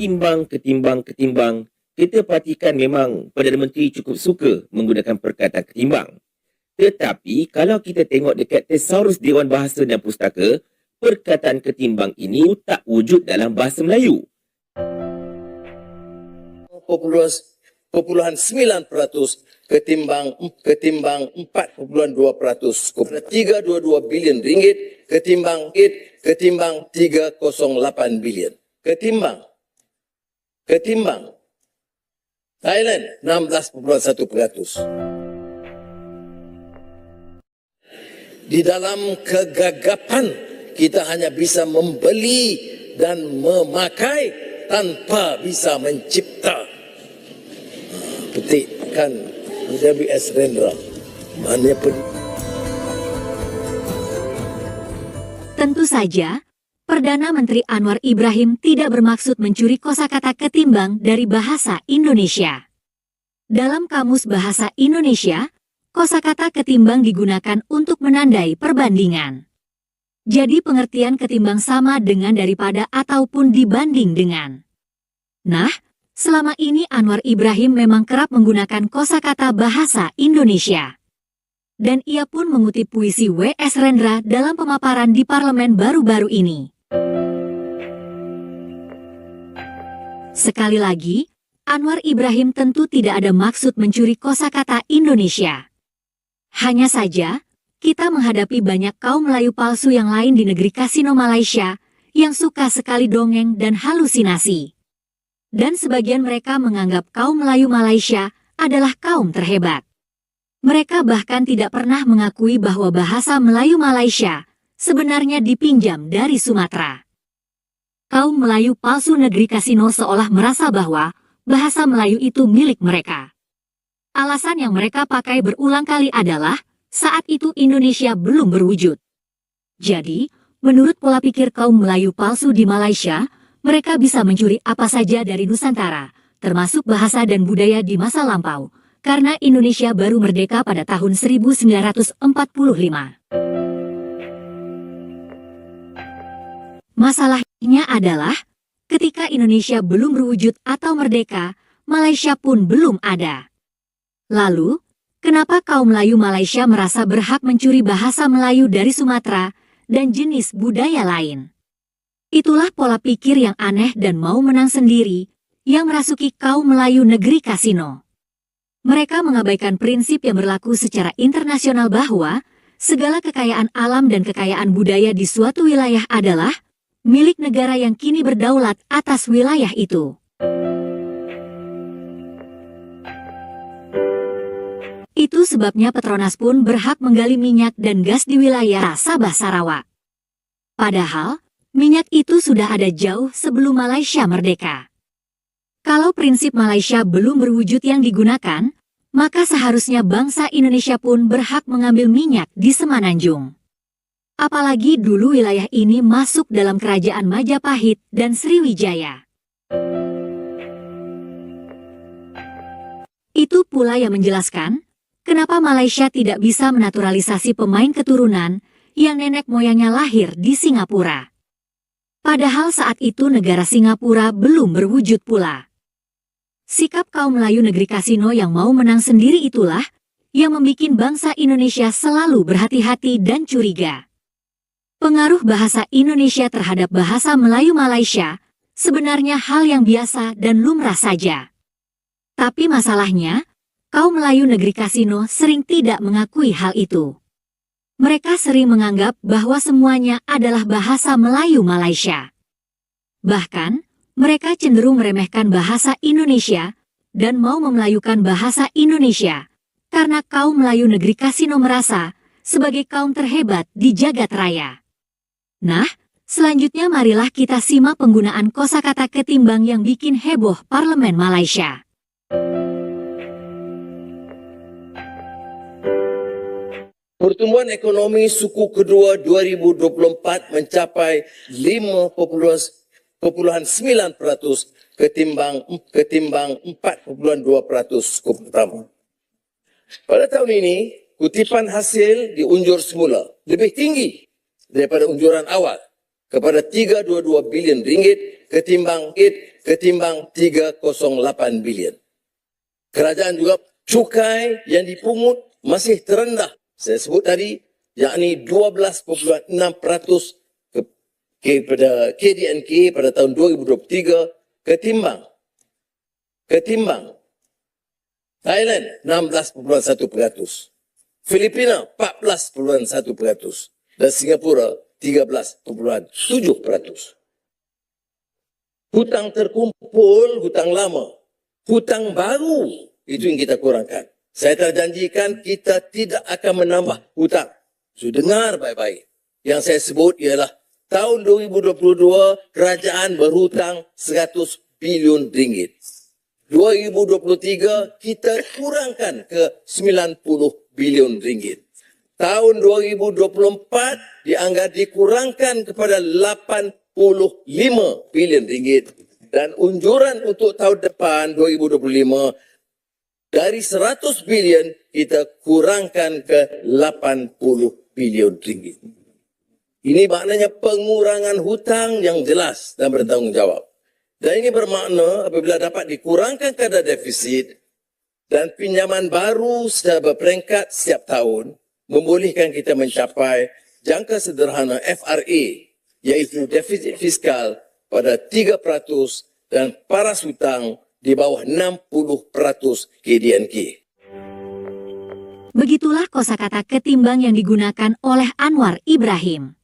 Ketimbang. Kita perhatikan memang Perdana Menteri cukup suka menggunakan perkataan ketimbang. Tetapi kalau kita tengok dekat Thesaurus Dewan Bahasa dan Pustaka, perkataan ketimbang ini tak wujud dalam bahasa Melayu. 0.9% ketimbang 4.2%. 322 bilion ringgit ketimbang 308 bilion. Ketimbang Thailand 16.1%. Di dalam kegagapan kita hanya bisa membeli dan memakai tanpa bisa mencipta. Petikkan WS Rendra. Mana pun. Tentu saja, Perdana Menteri Anwar Ibrahim tidak bermaksud mencuri kosakata ketimbang dari bahasa Indonesia. Dalam Kamus Bahasa Indonesia, kosakata ketimbang digunakan untuk menandai perbandingan. Jadi pengertian ketimbang sama dengan daripada ataupun dibanding dengan. Nah, selama ini Anwar Ibrahim memang kerap menggunakan kosakata bahasa Indonesia. Dan ia pun mengutip puisi W.S. Rendra dalam pemaparan di parlemen baru-baru ini. Sekali lagi, Anwar Ibrahim tentu tidak ada maksud mencuri kosakata Indonesia. Hanya saja, kita menghadapi banyak kaum Melayu palsu yang lain di negeri kasino Malaysia yang suka sekali dongeng dan halusinasi. Dan sebagian mereka menganggap kaum Melayu Malaysia adalah kaum terhebat. Mereka bahkan tidak pernah mengakui bahwa bahasa Melayu Malaysia sebenarnya dipinjam dari Sumatera. Kaum Melayu palsu negeri kasino seolah merasa bahwa bahasa Melayu itu milik mereka. Alasan yang mereka pakai berulang kali adalah saat itu Indonesia belum berwujud. Jadi, menurut pola pikir kaum Melayu palsu di Malaysia, mereka bisa mencuri apa saja dari Nusantara, termasuk bahasa dan budaya di masa lampau, karena Indonesia baru merdeka pada tahun 1945. Masalahnya adalah, ketika Indonesia belum berwujud atau merdeka, Malaysia pun belum ada. Lalu, kenapa kaum Melayu Malaysia merasa berhak mencuri bahasa Melayu dari Sumatera dan jenis budaya lain? Itulah pola pikir yang aneh dan mau menang sendiri, yang merasuki kaum Melayu negeri kasino. Mereka mengabaikan prinsip yang berlaku secara internasional bahwa segala kekayaan alam dan kekayaan budaya di suatu wilayah adalah milik negara yang kini berdaulat atas wilayah itu. Itu sebabnya Petronas pun berhak menggali minyak dan gas di wilayah Sabah Sarawak. Padahal, minyak itu sudah ada jauh sebelum Malaysia merdeka. Kalau prinsip Malaysia belum berwujud yang digunakan, maka seharusnya bangsa Indonesia pun berhak mengambil minyak di Semenanjung. Apalagi dulu wilayah ini masuk dalam kerajaan Majapahit dan Sriwijaya. Itu pula yang menjelaskan, kenapa Malaysia tidak bisa menaturalisasi pemain keturunan yang nenek moyangnya lahir di Singapura. Padahal saat itu negara Singapura belum berwujud pula. Sikap kaum Melayu negeri kasino yang mau menang sendiri itulah yang membuat bangsa Indonesia selalu berhati-hati dan curiga. Pengaruh bahasa Indonesia terhadap bahasa Melayu Malaysia sebenarnya hal yang biasa dan lumrah saja. Tapi masalahnya, kaum Melayu negeri kasino sering tidak mengakui hal itu. Mereka sering menganggap bahwa semuanya adalah bahasa Melayu Malaysia. Bahkan, mereka cenderung meremehkan bahasa Indonesia dan mau memelayukan bahasa Indonesia karena kaum Melayu negeri kasino merasa sebagai kaum terhebat di jagat raya. Nah, selanjutnya marilah kita simak penggunaan kosakata ketimbang yang bikin heboh Parlemen Malaysia. Pertumbuhan ekonomi suku kedua 2024 mencapai 5.9% ketimbang 4.2% suku pertama. Pada tahun ini, kutipan hasil diunjur semula lebih tinggi daripada unjuran awal kepada 322 bilion ringgit ketimbang 308 bilion. Kerajaan juga cukai yang dipungut masih terendah. Saya sebut tadi, yakni 12.6% kepada KDNK pada tahun 2023 ketimbang Thailand 16.1%, Filipina 14.1% dan Singapura 13.7%. Hutang terkumpul, hutang lama, hutang baru itu yang kita kurangkan. Saya telah janjikan kita tidak akan menambah hutang. So, dengar baik-baik. Yang saya sebut ialah tahun 2022 kerajaan berhutang 100 bilion ringgit. 2023 kita kurangkan ke 90 bilion ringgit. Tahun 2024 dianggap dikurangkan kepada 85 bilion ringgit. Dan unjuran untuk tahun depan 2025 dari 100 bilion kita kurangkan ke 80 bilion ringgit. Ini maknanya pengurangan hutang yang jelas dan bertanggungjawab. Dan ini bermakna apabila dapat dikurangkan kadar defisit dan pinjaman baru secara berperingkat setiap tahun, membolehkan kita mencapai jangka sederhana FRA, iaitu defisit fiskal pada 3% dan paras hutang di bawah 60% KDNK. Begitulah kosakata ketimbang yang digunakan oleh Anwar Ibrahim.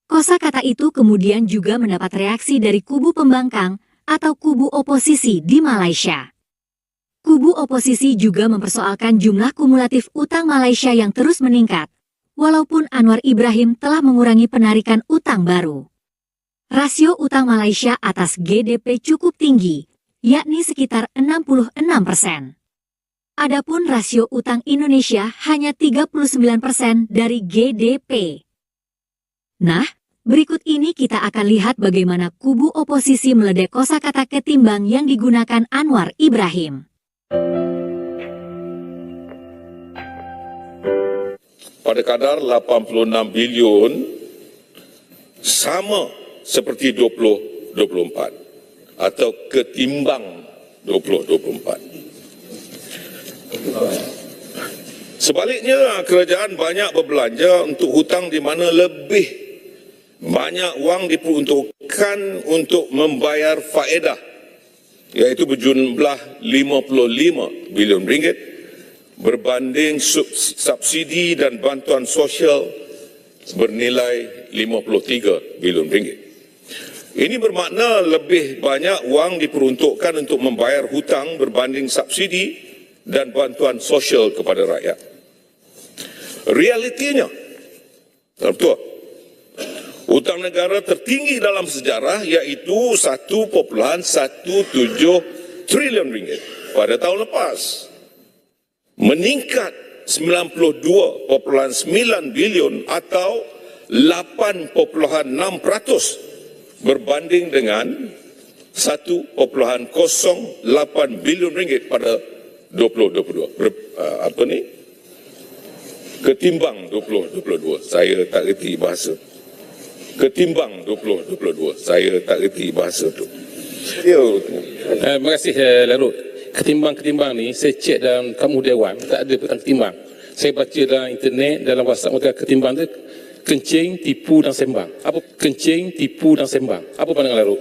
Kosakata itu kemudian juga mendapat reaksi dari kubu pembangkang atau kubu oposisi di Malaysia. Kubu oposisi juga mempersoalkan jumlah kumulatif utang Malaysia yang terus meningkat, walaupun Anwar Ibrahim telah mengurangi penarikan utang baru. Rasio utang Malaysia atas GDP cukup tinggi, yakni sekitar 66%. Adapun rasio utang Indonesia hanya 39% dari GDP. Nah, berikut ini kita akan lihat bagaimana kubu oposisi meledek kosakata ketimbang yang digunakan Anwar Ibrahim. Pada kadar 86 bilion sama seperti 2024 atau ketimbang 2024. Sebaliknya, kerajaan banyak berbelanja untuk hutang di mana lebih banyak wang diperuntukkan untuk membayar faedah, iaitu berjumlah 55 bilion ringgit berbanding subsidi dan bantuan sosial bernilai 53 bilion ringgit. Ini bermakna lebih banyak wang diperuntukkan untuk membayar hutang berbanding subsidi dan bantuan sosial kepada rakyat. Realitinya, tuan-tuan, hutang negara tertinggi dalam sejarah iaitu 1.17 trilion ringgit pada tahun lepas. Meningkat 92.9 bilion atau 8.6% berbanding dengan 1.08 bilion ringgit pada 2022. Ketimbang 2022. Saya tak reti bahasa. Ketimbang 2022. Saya tak reti bahasa tu. Terima kasih Larut. Ketimbang-ketimbang ni saya cek dalam kamu dewan, tak ada tentang ketimbang. Saya baca dalam internet, dalam WhatsApp mereka ketimbang tu kencing, tipu dan sembang. Apa kencing, tipu dan sembang? Apa pandangan Larut?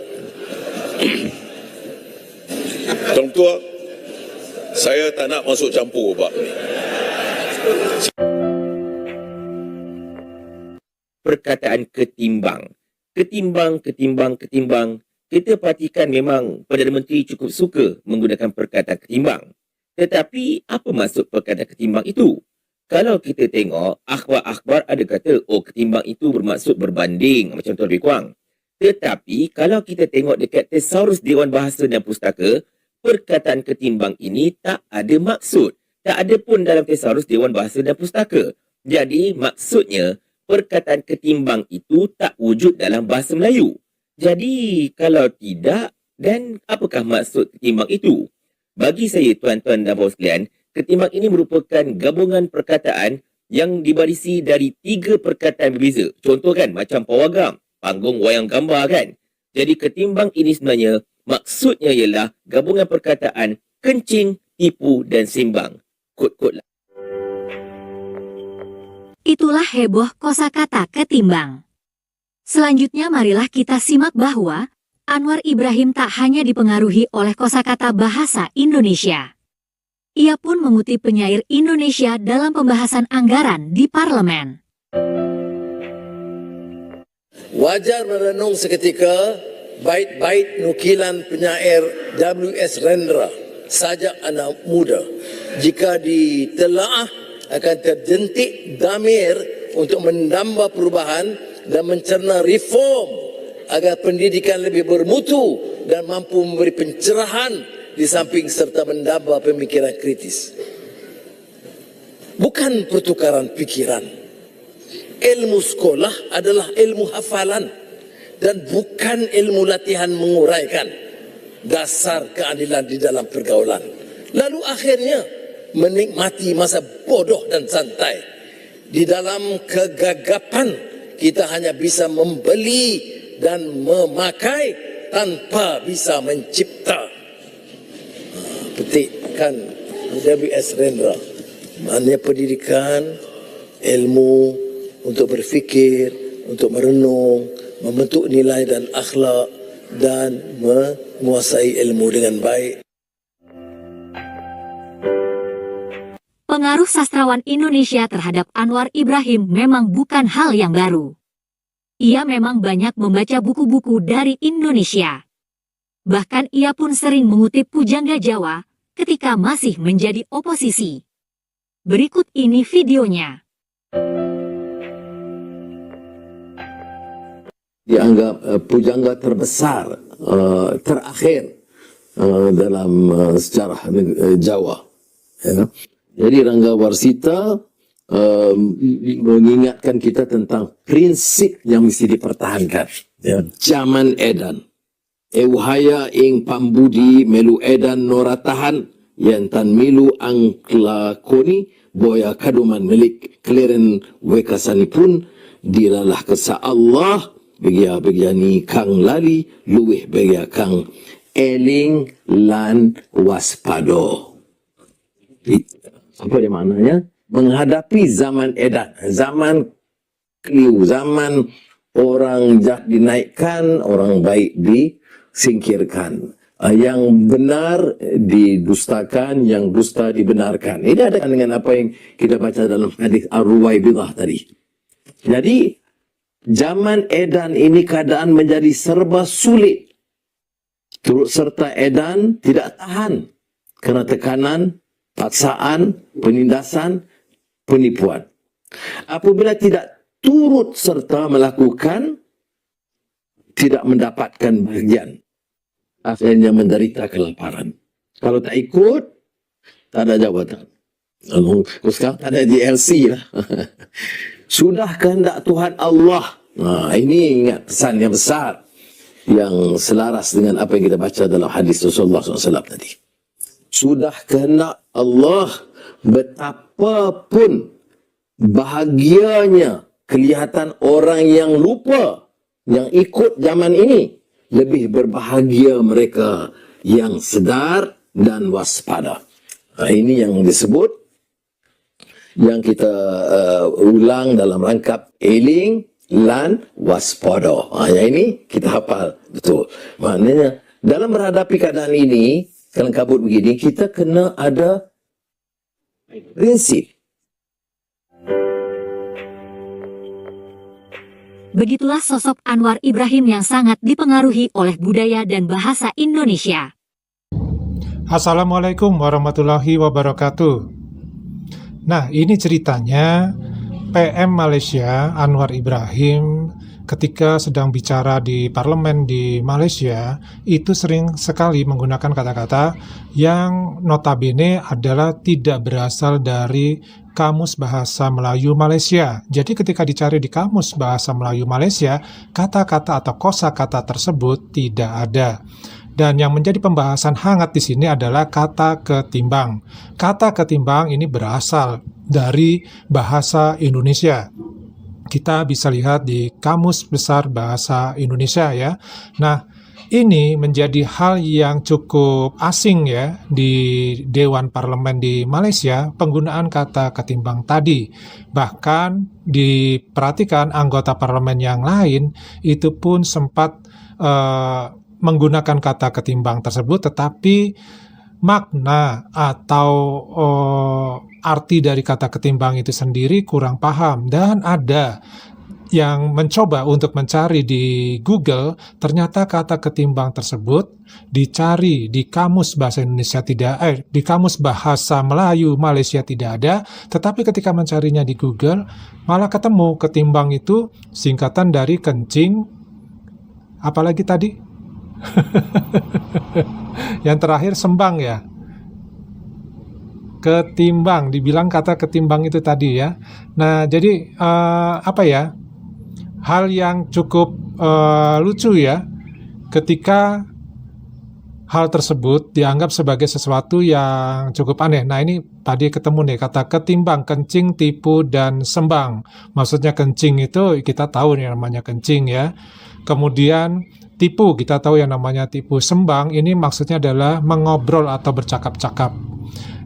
Tuan-tuan, saya tak nak masuk campur bab ni. Perkataan ketimbang. Ketimbang. Kita perhatikan memang Perdana Menteri cukup suka menggunakan perkataan ketimbang. Tetapi apa maksud perkataan ketimbang itu? Kalau kita tengok, akhbar-akhbar ada kata, oh ketimbang itu bermaksud berbanding, macam Tuan Dwi Kwang. Tetapi kalau kita tengok dekat Thesaurus Dewan Bahasa dan Pustaka, perkataan ketimbang ini tak ada maksud. Tak ada pun dalam Thesaurus Dewan Bahasa dan Pustaka. Jadi maksudnya, perkataan ketimbang itu tak wujud dalam bahasa Melayu. Jadi, kalau tidak, dan apakah maksud ketimbang itu? Bagi saya, tuan-tuan dan puan sekalian, ketimbang ini merupakan gabungan perkataan yang dibarisi dari 3 perkataan berbeza. Contoh kan, macam pawagam. panggung wayang gambar kan. Jadi ketimbang ini sebenarnya maksudnya ialah gabungan perkataan kencing, tipu dan simbang. Kod-kod lah. Itulah heboh kosakata ketimbang. Selanjutnya marilah kita simak bahwa Anwar Ibrahim tak hanya dipengaruhi oleh kosakata bahasa Indonesia. Ia pun mengutip penyair Indonesia dalam pembahasan anggaran di parlemen. Wajar merenung seketika bait-bait nukilan penyair W.S. Rendra, sajak anak muda. Jika ditelaah akan terjentik damir untuk menambah perubahan dan mencerna reform agar pendidikan lebih bermutu dan mampu memberi pencerahan di samping serta menambah pemikiran kritis. Bukan pertukaran pikiran. Ilmu sekolah adalah ilmu hafalan dan bukan ilmu latihan menguraikan dasar keadilan di dalam pergaulan. Lalu akhirnya menikmati masa bodoh dan santai. Di dalam kegagapan kita hanya bisa membeli dan memakai tanpa bisa mencipta. Petikkan W.S. Rendra. Maknanya pendidikan, ilmu untuk berfikir, untuk merenung, membentuk nilai dan akhlak dan menguasai ilmu dengan baik. Pengaruh sastrawan Indonesia terhadap Anwar Ibrahim memang bukan hal yang baru. Ia memang banyak membaca buku-buku dari Indonesia. Bahkan ia pun sering mengutip pujangga Jawa ketika masih menjadi oposisi. Berikut ini videonya. Dianggap pujangga terbesar terakhir dalam sejarah Jawa. Ya. Jadi Rangga Warsita mengingatkan kita tentang prinsip yang mesti dipertahankan. Ya. Zaman edan. Euhaya ing pambudi melu edan noratahan yang tan milu ang lakoni boya kaduman milik kleren wekasanipun dilalah kesa Allah begia-begiani kang lali luwih begia kang eling lan waspado. Apa dia maknanya? Menghadapi zaman edan, zaman keliu, zaman orang jahat dinaikkan, orang baik disingkirkan. Yang benar didustakan, yang dusta dibenarkan. Ini ada dengan apa yang kita baca dalam hadis Ar-Ruwaibidah tadi. Jadi zaman edan ini keadaan menjadi serba sulit. Turut serta edan tidak tahan kerana tekanan, paksaan, penindasan, penipuan. Apabila tidak turut serta melakukan, tidak mendapatkan bahagian. Akhirnya menderita kelaparan. Kalau tak ikut, tak ada jawatan. Sekarang tak ada DLC lah. Sudah kehendak Tuhan Allah. Nah, ini ingat pesan yang besar yang selaras dengan apa yang kita baca dalam hadis Rasulullah SAW tadi. Sudah kehendak Allah, betapapun bahagianya kelihatan orang yang lupa, yang ikut zaman ini. Lebih berbahagia mereka yang sedar dan waspada. Ini yang disebut, yang kita ulang dalam rangkap eling lan waspada. Yang ini kita hafal betul. Maknanya dalam menghadapi keadaan ini, kelang kabut begini, kita kena ada prinsip. Begitulah sosok Anwar Ibrahim yang sangat dipengaruhi oleh budaya dan bahasa Indonesia. Assalamualaikum warahmatullahi wabarakatuh. Nah, ini ceritanya PM Malaysia Anwar Ibrahim ketika sedang bicara di parlemen di Malaysia itu sering sekali menggunakan kata-kata yang notabene adalah tidak berasal dari Kamus Bahasa Melayu Malaysia. Jadi ketika dicari di Kamus Bahasa Melayu Malaysia, kata-kata atau kosakata tersebut tidak ada. Dan yang menjadi pembahasan hangat di sini adalah kata ketimbang. Kata ketimbang ini berasal dari bahasa Indonesia. kita bisa lihat di Kamus Besar Bahasa Indonesia ya. Nah, ini menjadi hal yang cukup asing ya di Dewan Parlemen di Malaysia, penggunaan kata ketimbang tadi. Bahkan diperhatikan anggota parlemen yang lain itu pun sempat menggunakan kata ketimbang tersebut, tetapi makna atau arti dari kata ketimbang itu sendiri kurang paham. Dan ada yang mencoba untuk mencari di Google, ternyata kata ketimbang tersebut dicari di kamus bahasa Indonesia di kamus bahasa Melayu Malaysia tidak ada, tetapi ketika mencarinya di Google malah ketemu ketimbang itu singkatan dari kencing, apalagi tadi? Yang terakhir sembang ya. Ketimbang, dibilang kata ketimbang itu tadi ya. Nah, jadi hal yang cukup lucu ya, ketika hal tersebut dianggap sebagai sesuatu yang cukup aneh. Nah, ini tadi ketemu nih kata ketimbang, kencing, tipu, dan sembang. Maksudnya kencing itu kita tahu nih namanya kencing ya. Kemudian tipu, kita tahu yang namanya tipu. Sembang ini maksudnya adalah mengobrol atau bercakap-cakap.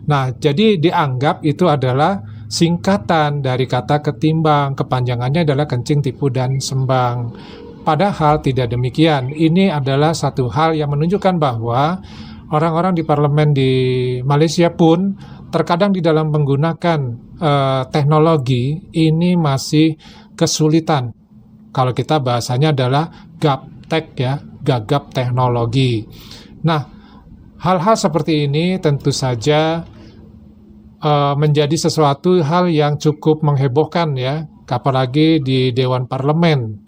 Nah, jadi dianggap itu adalah singkatan dari kata ketimbang, kepanjangannya adalah kencing, tipu, dan sembang. Padahal tidak demikian. Ini adalah satu hal yang menunjukkan bahwa orang-orang di parlemen di Malaysia pun terkadang di dalam menggunakan teknologi ini masih kesulitan. Kalau kita bahasanya adalah gaptek ya, gagap teknologi. Nah, hal-hal seperti ini tentu saja menjadi sesuatu hal yang cukup menghebohkan ya, apalagi di Dewan Parlemen.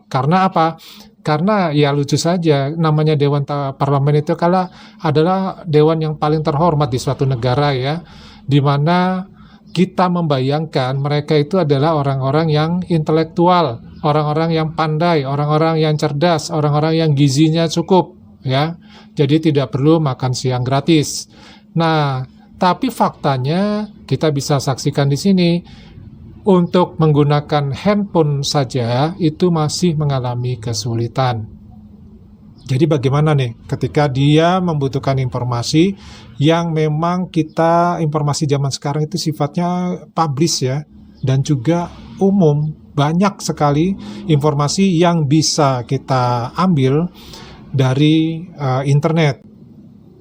Karena apa? Karena ya lucu saja, namanya Dewan Parlemen itu adalah dewan yang paling terhormat di suatu negara ya, di mana kita membayangkan mereka itu adalah orang-orang yang intelektual, orang-orang yang pandai, orang-orang yang cerdas, orang-orang yang gizinya cukup ya. Jadi tidak perlu makan siang gratis. Nah, tapi faktanya kita bisa saksikan di sini, untuk menggunakan handphone saja itu masih mengalami kesulitan. Jadi bagaimana nih ketika dia membutuhkan informasi yang memang informasi zaman sekarang itu sifatnya publish ya, dan juga umum, banyak sekali informasi yang bisa kita ambil dari internet.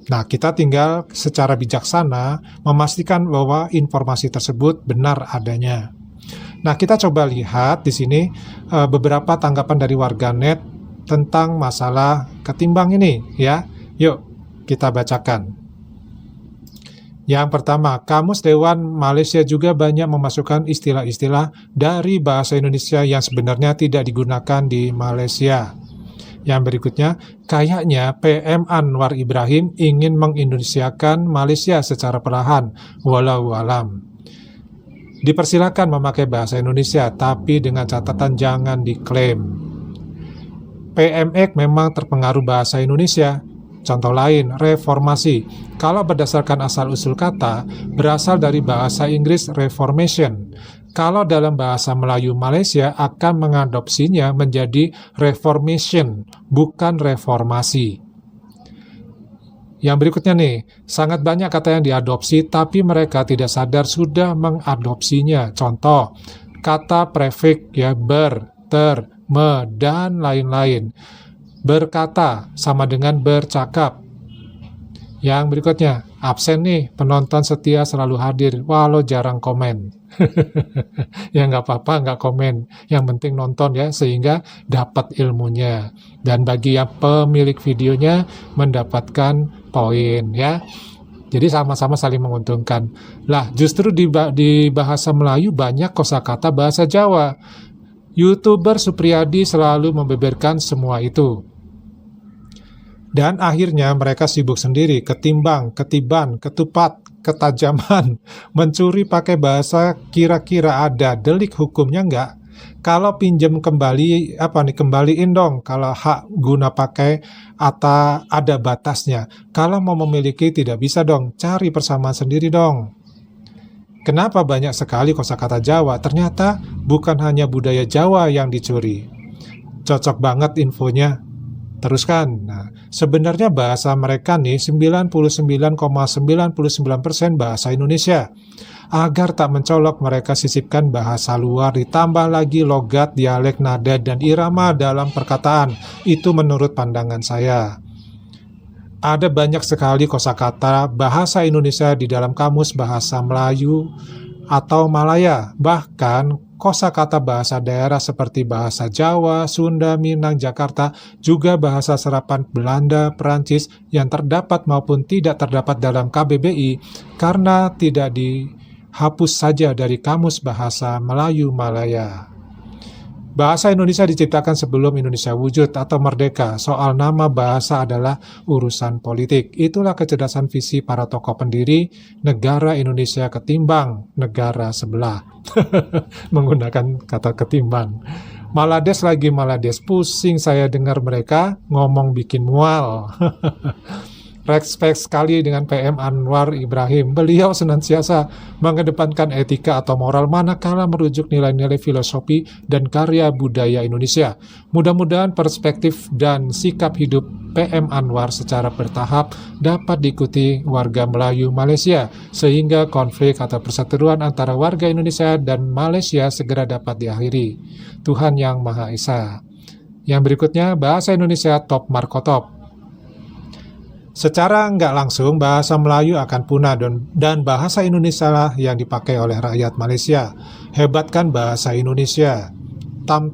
Nah, kita tinggal secara bijaksana memastikan bahwa informasi tersebut benar adanya. Nah, kita coba lihat di sini beberapa tanggapan dari warganet tentang masalah ketimbang ini ya. Yuk, kita bacakan. Yang pertama, Kamus Dewan Malaysia juga banyak memasukkan istilah-istilah dari bahasa Indonesia yang sebenarnya tidak digunakan di Malaysia. Yang berikutnya, kayaknya PM Anwar Ibrahim ingin mengindonesiakan Malaysia secara perlahan, walau alam. Dipersilakan memakai bahasa Indonesia, tapi dengan catatan jangan diklaim. PMX memang terpengaruh bahasa Indonesia. Contoh lain, reformasi. Kalau berdasarkan asal-usul kata, berasal dari bahasa Inggris reformation. Kalau dalam bahasa Melayu Malaysia akan mengadopsinya menjadi reformation, bukan reformasi. Yang berikutnya nih, sangat banyak kata yang diadopsi tapi mereka tidak sadar sudah mengadopsinya. Contoh, kata prefix ya, ber, ter, me, dan lain-lain. Berkata sama dengan bercakap. Yang berikutnya, absen nih, penonton setia selalu hadir walau jarang komen. Ya nggak apa-apa, nggak komen. Yang penting nonton ya, sehingga dapat ilmunya. Dan bagi yang pemilik videonya mendapatkan poin ya. Jadi sama-sama saling menguntungkan. Lah, justru di bahasa Melayu banyak kosakata bahasa Jawa. YouTuber Supriyadi selalu membeberkan semua itu. Dan akhirnya mereka sibuk sendiri, ketimbang, ketiban, ketupat, ketajaman, mencuri pakai bahasa kira-kira ada delik hukumnya enggak? Kalau pinjam kembali, kembaliin dong kalau hak guna pakai atau ada batasnya. Kalau mau memiliki tidak bisa dong, cari persamaan sendiri dong. Kenapa banyak sekali kosakata Jawa? Ternyata bukan hanya budaya Jawa yang dicuri. Cocok banget infonya. Teruskan. Nah, sebenarnya bahasa mereka nih 99,99% bahasa Indonesia. Agar tak mencolok, mereka sisipkan bahasa luar, ditambah lagi logat, dialek, nada, dan irama dalam perkataan. Itu menurut pandangan saya. Ada banyak sekali kosakata bahasa Indonesia di dalam kamus bahasa Melayu atau Malaya. Bahkan kosakata bahasa daerah seperti bahasa Jawa, Sunda, Minang, Jakarta, juga bahasa serapan Belanda, Perancis yang terdapat maupun tidak terdapat dalam KBBI karena tidak dihapus saja dari kamus bahasa Melayu Malaya. Bahasa Indonesia diciptakan sebelum Indonesia wujud atau merdeka. Soal nama bahasa adalah urusan politik. Itulah kecerdasan visi para tokoh pendiri negara Indonesia ketimbang negara sebelah. Menggunakan kata ketimbang. Malades lagi malades, pusing saya dengar mereka ngomong bikin mual. Respect sekali dengan PM Anwar Ibrahim. Beliau senantiasa mengedepankan etika atau moral manakala merujuk nilai-nilai filosofi dan karya budaya Indonesia. Mudah-mudahan perspektif dan sikap hidup PM Anwar secara bertahap dapat diikuti warga Melayu Malaysia, sehingga konflik atau perseteruan antara warga Indonesia dan Malaysia segera dapat diakhiri. Tuhan Yang Maha Esa. Yang berikutnya, bahasa Indonesia top markotop. Secara nggak langsung, bahasa Melayu akan punah dan bahasa Indonesia lah yang dipakai oleh rakyat Malaysia. Hebatkan bahasa Indonesia. Tam.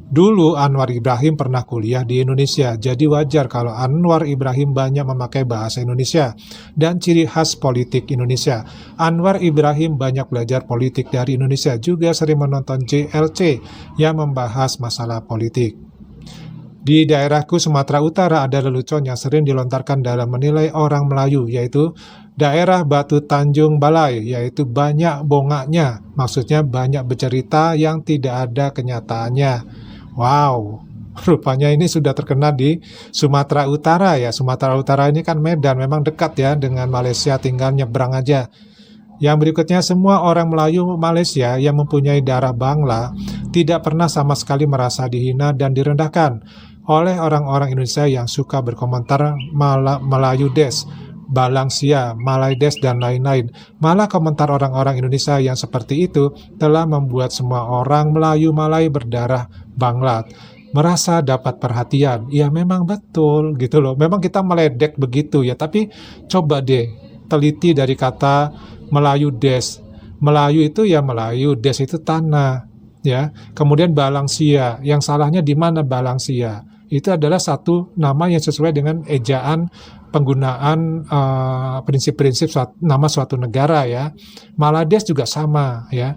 Dulu Anwar Ibrahim pernah kuliah di Indonesia, jadi wajar kalau Anwar Ibrahim banyak memakai bahasa Indonesia dan ciri khas politik Indonesia. Anwar Ibrahim banyak belajar politik dari Indonesia, juga sering menonton JLC yang membahas masalah politik. Di daerahku Sumatera Utara ada lelucon yang sering dilontarkan dalam menilai orang Melayu, yaitu daerah Batu Tanjung Balai, yaitu banyak bongaknya, maksudnya banyak bercerita yang tidak ada kenyataannya. Wow, rupanya ini sudah terkenal di Sumatera Utara ya. Sumatera Utara ini kan Medan, memang dekat ya dengan Malaysia, tinggal nyebrang aja. Yang berikutnya, semua orang Melayu Malaysia yang mempunyai darah Bangla tidak pernah sama sekali merasa dihina dan direndahkan oleh orang-orang Indonesia yang suka berkomentar Melayu Des, Balangsia, Malay Des, dan lain-lain. Malah komentar orang-orang Indonesia yang seperti itu telah membuat semua orang Melayu Malay berdarah Banglat merasa dapat perhatian. Ya memang betul gitu loh. Memang kita meledek begitu ya, tapi coba deh teliti dari kata Melayu Des. Melayu itu ya Melayu, Des itu tanah. Ya, kemudian Balangsia, yang salahnya di mana Balangsia? Itu adalah satu nama yang sesuai dengan ejaan penggunaan prinsip-prinsip nama suatu negara ya. Malades juga sama ya.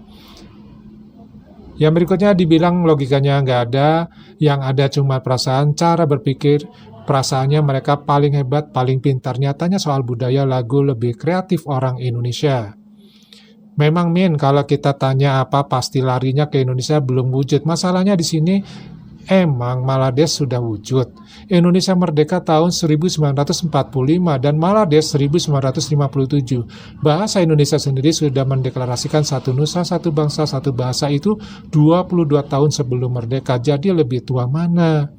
Yang berikutnya dibilang logikanya nggak ada, yang ada cuma perasaan, cara berpikir, perasaannya mereka paling hebat, paling pintar. Nyatanya soal budaya lagu lebih kreatif orang Indonesia. Memang Min, kalau kita tanya apa pasti larinya ke Indonesia belum wujud. Masalahnya di sini emang Malades sudah wujud. Indonesia merdeka tahun 1945 dan Malades 1957. Bahasa Indonesia sendiri sudah mendeklarasikan satu nusa, satu bangsa, satu bahasa itu 22 tahun sebelum merdeka. Jadi lebih tua mana?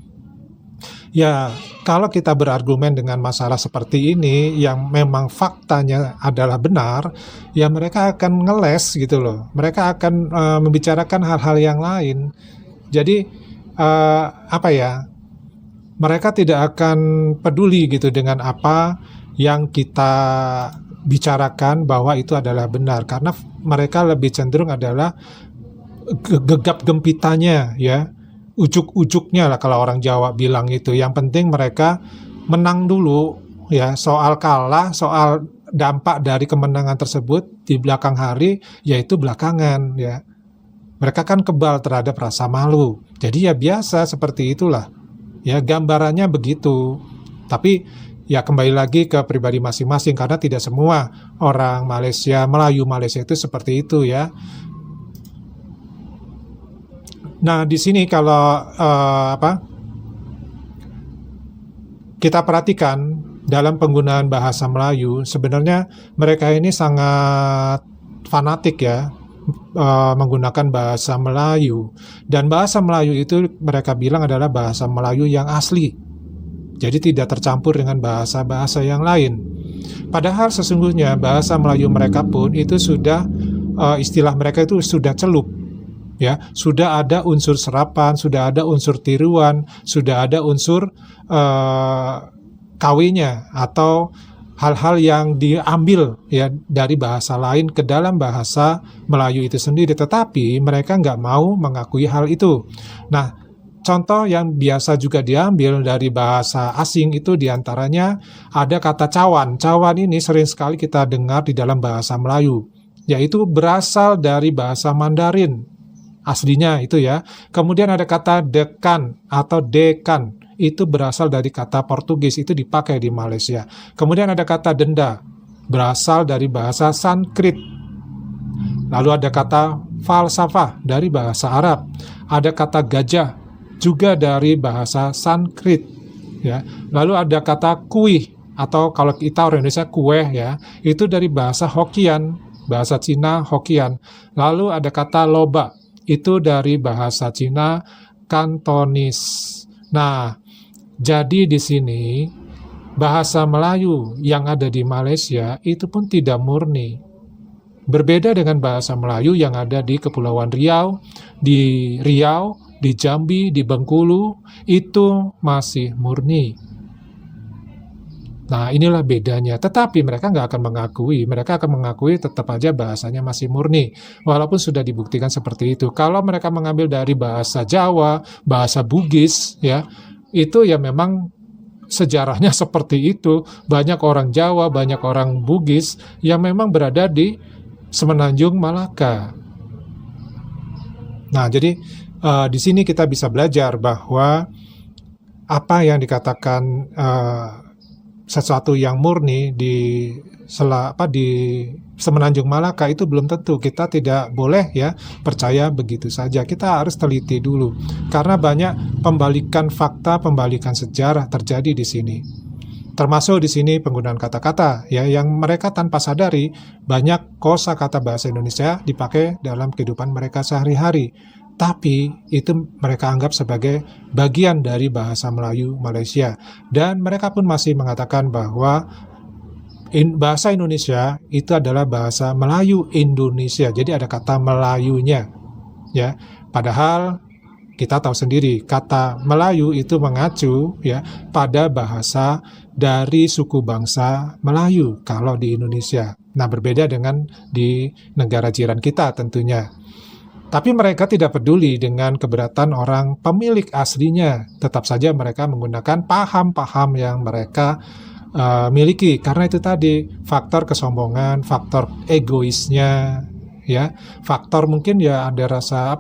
Ya, kalau kita berargumen dengan masalah seperti ini yang memang faktanya adalah benar, ya mereka akan ngeles gitu loh. Mereka akan membicarakan hal-hal yang lain. Jadi mereka tidak akan peduli gitu dengan apa yang kita bicarakan bahwa itu adalah benar, karena mereka lebih cenderung adalah gegap gempitanya ya. Ujuk-ujuknya lah kalau orang Jawa bilang itu. Yang penting mereka menang dulu ya, soal kalah, soal dampak dari kemenangan tersebut di belakang hari yaitu belakangan ya. Mereka kan kebal terhadap rasa malu. Jadi ya biasa seperti itulah. Ya gambarannya begitu. Tapi ya kembali lagi ke pribadi masing-masing, karena tidak semua orang Malaysia, Melayu Malaysia itu seperti itu ya. Nah, di sini kalau kita perhatikan dalam penggunaan bahasa Melayu, sebenarnya mereka ini sangat fanatik ya, menggunakan bahasa Melayu. Dan bahasa Melayu itu mereka bilang adalah bahasa Melayu yang asli. Jadi tidak tercampur dengan bahasa-bahasa yang lain. Padahal sesungguhnya bahasa Melayu mereka pun itu sudah, istilah mereka itu sudah celup. Ya, sudah ada unsur serapan, sudah ada unsur tiruan, sudah ada unsur KW-nya atau hal-hal yang diambil ya dari bahasa lain ke dalam bahasa Melayu itu sendiri, tetapi mereka nggak mau mengakui hal itu. Nah, contoh yang biasa juga diambil dari bahasa asing itu diantaranya ada kata cawan. Cawan ini sering sekali kita dengar di dalam bahasa Melayu, yaitu berasal dari bahasa Mandarin aslinya itu ya. Kemudian ada kata dekan atau dekan, itu berasal dari kata Portugis, itu dipakai di Malaysia. Kemudian ada kata denda, berasal dari bahasa Sanskrit. Lalu ada kata falsafah dari bahasa Arab. Ada kata gajah juga dari bahasa Sanskrit. Ya. Lalu ada kata kuih, atau kalau kita orang Indonesia kue ya, itu dari bahasa Hokkien, bahasa Cina Hokkien. Lalu ada kata loba, itu dari bahasa Cina Kantonis. Nah, jadi di sini bahasa Melayu yang ada di Malaysia itu pun tidak murni. Berbeda dengan bahasa Melayu yang ada di Kepulauan Riau, di Jambi, di Bengkulu, itu masih murni. Nah, inilah bedanya. Tetapi mereka nggak akan mengakui. Mereka akan mengakui tetap aja bahasanya masih murni. Walaupun sudah dibuktikan seperti itu. Kalau mereka mengambil dari bahasa Jawa, bahasa Bugis, ya, itu ya memang sejarahnya seperti itu. Banyak orang Jawa, banyak orang Bugis yang memang berada di Semenanjung Malaka. Nah, jadi di sini kita bisa belajar bahwa apa yang dikatakan sesuatu yang murni di Semenanjung Malaka itu belum tentu. Kita tidak boleh ya percaya begitu saja. Kita harus teliti dulu karena banyak pembalikan fakta, pembalikan sejarah terjadi di sini. Termasuk di sini penggunaan kata-kata ya yang mereka tanpa sadari banyak kosakata bahasa Indonesia dipakai dalam kehidupan mereka sehari-hari. Tapi itu mereka anggap sebagai bagian dari bahasa Melayu Malaysia. Dan mereka pun masih mengatakan bahwa bahasa Indonesia itu adalah bahasa Melayu Indonesia. Jadi ada kata Melayunya. Ya, padahal kita tahu sendiri kata Melayu itu mengacu ya pada bahasa dari suku bangsa Melayu kalau di Indonesia. Nah, berbeda dengan di negara jiran kita tentunya. Tapi mereka tidak peduli dengan keberatan orang pemilik aslinya. Tetap saja mereka menggunakan paham-paham yang mereka miliki. Karena itu tadi, faktor kesombongan, faktor egoisnya, ya, faktor mungkin ya ada rasa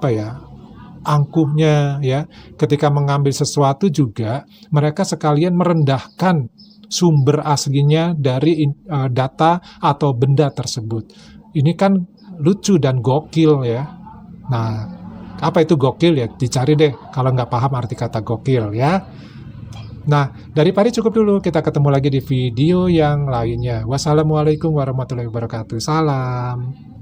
angkuhnya, ya. Ketika mengambil sesuatu juga, mereka sekalian merendahkan sumber aslinya dari data atau benda tersebut. Ini kan lucu dan gokil ya. Nah, apa itu gokil ya? Dicari deh kalau nggak paham arti kata gokil ya. Nah, dari Pari cukup dulu. Kita ketemu lagi di video yang lainnya. Wassalamualaikum warahmatullahi wabarakatuh. Salam.